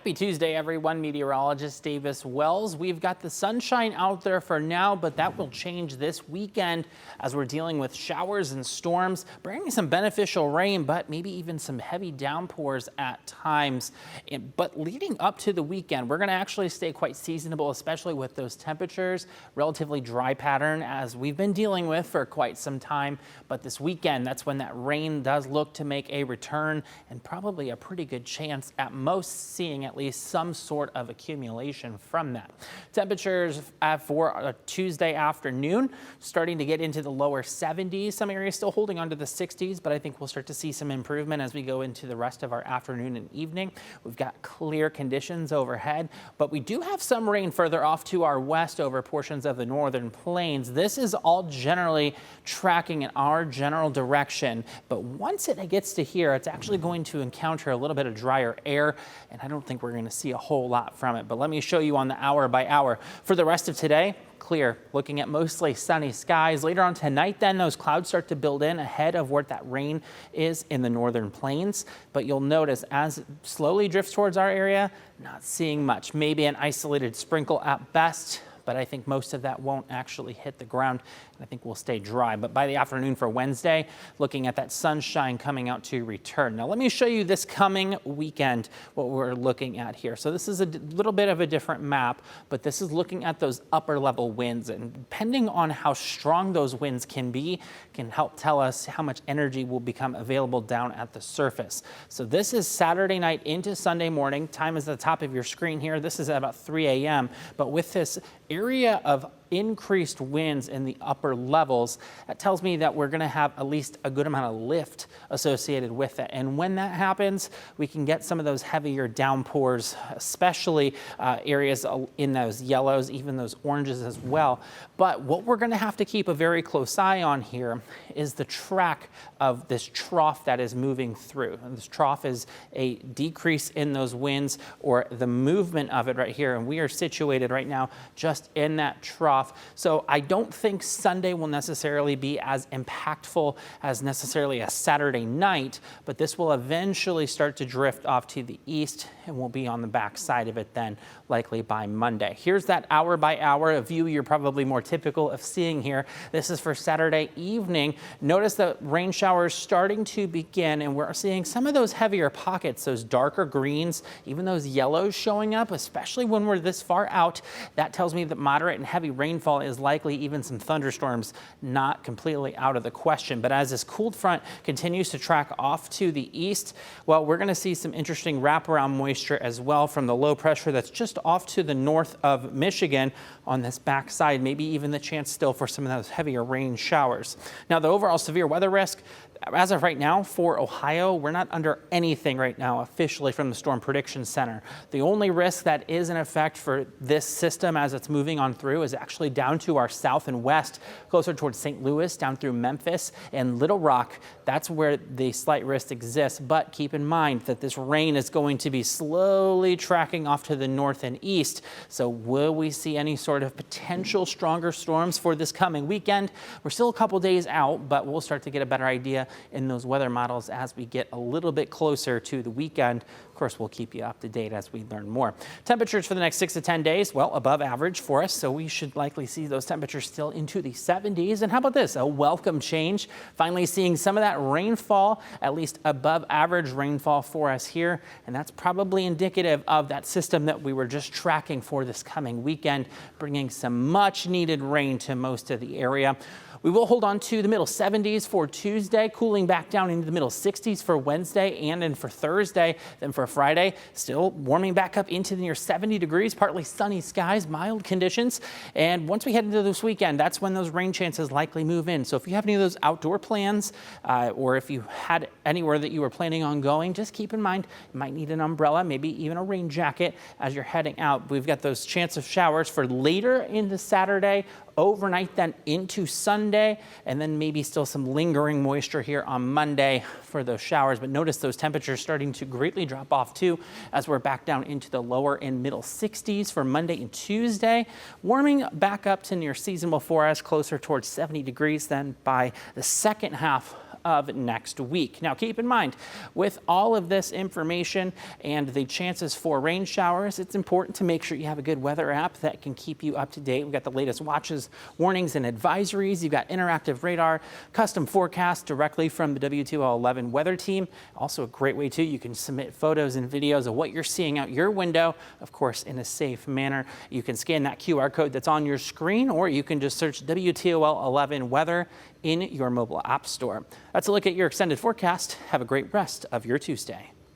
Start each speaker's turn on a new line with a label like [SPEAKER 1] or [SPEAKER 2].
[SPEAKER 1] Happy Tuesday, everyone. Meteorologist Davis Wells. We've got the sunshine out there for now, but that will change this weekend as we're dealing with showers and storms, bringing some beneficial rain, but maybe even some heavy downpours at times. But leading up to the weekend, we're going to actually stay quite seasonable, especially with those temperatures. Relatively dry pattern as we've been dealing with for quite some time. But this weekend, that's when that rain does look to make a return, and probably a pretty good chance at most seeing at least some sort of accumulation from that. Temperatures for a Tuesday afternoon starting to get into the lower 70s. Some areas still holding on to the 60s, but I think we'll start to see some improvement as we go into the rest of our afternoon and evening. We've got clear conditions overhead, but we do have some rain further off to our west over portions of the northern plains. This is all generally tracking in our general direction, but once it gets to here, it's actually going to encounter a little bit of drier air, and I don't think we're going to see a whole lot from it. But let me show you on the hour by hour. For the rest of today, clear, looking at mostly sunny skies. Later on tonight, then those clouds start to build in ahead of where that rain is in the northern plains. But you'll notice as it slowly drifts towards our area, not seeing much, maybe an isolated sprinkle at best. But I think most of that won't actually hit the ground, and I think we'll stay dry. But by the afternoon for Wednesday, looking at that sunshine coming out to return. Now let me show you this coming weekend, what we're looking at here. So this is a little bit of a different map, but this is looking at those upper level winds, and depending on how strong those winds can be, can help tell us how much energy will become available down at the surface. So this is Saturday night into Sunday morning. Time is at the top of your screen here. This is at about 3 a.m. But with this area of increased winds in the upper levels, that tells me that we're going to have at least a good amount of lift associated with it. And when that happens, we can get some of those heavier downpours, especially areas in those yellows, even those oranges as well. But what we're going to have to keep a very close eye on here is the track of this trough that is moving through. And this trough is a decrease in those winds, or the movement of it right here. And we are situated right now just in that trough. So I don't think Sunday will necessarily be as impactful as necessarily a Saturday night, but this will eventually start to drift off to the east, and we'll be on the back side of it then, likely by Monday. Here's that hour by hour, a view you're probably more typical of seeing here. This is for Saturday evening. Notice the rain showers starting to begin, and we're seeing some of those heavier pockets, those darker greens, even those yellows showing up, especially when we're this far out. That tells me that moderate and heavy rainfall is likely, even some thunderstorms not completely out of the question. But as this cold front continues to track off to the east, well, we're going to see some interesting wraparound moisture as well from the low pressure that's just off to the north of Michigan on this backside, maybe even the chance still for some of those heavier rain showers. Now, the overall severe weather risk, as of right now for Ohio, we're not under anything right now officially from the Storm Prediction Center. The only risk that is in effect for this system as it's moving on through is actually down to our south and west, closer towards St. Louis, down through Memphis and Little Rock. That's where the slight risk exists. But keep in mind that this rain is going to be slowly tracking off to the north and east. So will we see any sort of potential stronger storms for this coming weekend? We're still a couple days out, but we'll start to get a better idea in those weather models as we get a little bit closer to the weekend. Of course, we'll keep you up to date as we learn more. Temperatures for the next 6 to 10 days, well, above average for us, so we should likely see those temperatures still into the 70s. And how about this? A welcome change. Finally seeing some of that rainfall, at least above average rainfall for us here. And that's probably indicative of that system that we were just tracking for this coming weekend, bringing some much needed rain to most of the area. We will hold on to the middle 70s for Tuesday, cooling back down into the middle 60s for Wednesday and then for Thursday. Then for Friday, still warming back up into the near 70 degrees, partly sunny skies, mild conditions. And once we head into this weekend, that's when those rain chances likely move in. So if you have any of those outdoor plans, or if you had anywhere that you were planning on going, just keep in mind you might need an umbrella, maybe even a rain jacket as you're heading out. We've got those chance of showers for later into Saturday, overnight then into Sunday, and then maybe still some lingering moisture here on Monday for those showers. But notice those temperatures starting to greatly drop off too as we're back down into the lower and middle 60s for Monday and Tuesday, warming back up to near seasonal for us, closer towards 70 degrees then by the second half of next week. Now, keep in mind, with all of this information and the chances for rain showers, it's important to make sure you have a good weather app that can keep you up to date. We've got the latest watches, warnings, and advisories. You've got interactive radar, custom forecasts directly from the WTOL 11 weather team. Also a great way too, you can submit photos and videos of what you're seeing out your window, of course, in a safe manner. You can scan that QR code that's on your screen, or you can just search WTOL 11 weather in your mobile app store. That's a look at your extended forecast. Have a great rest of your Tuesday.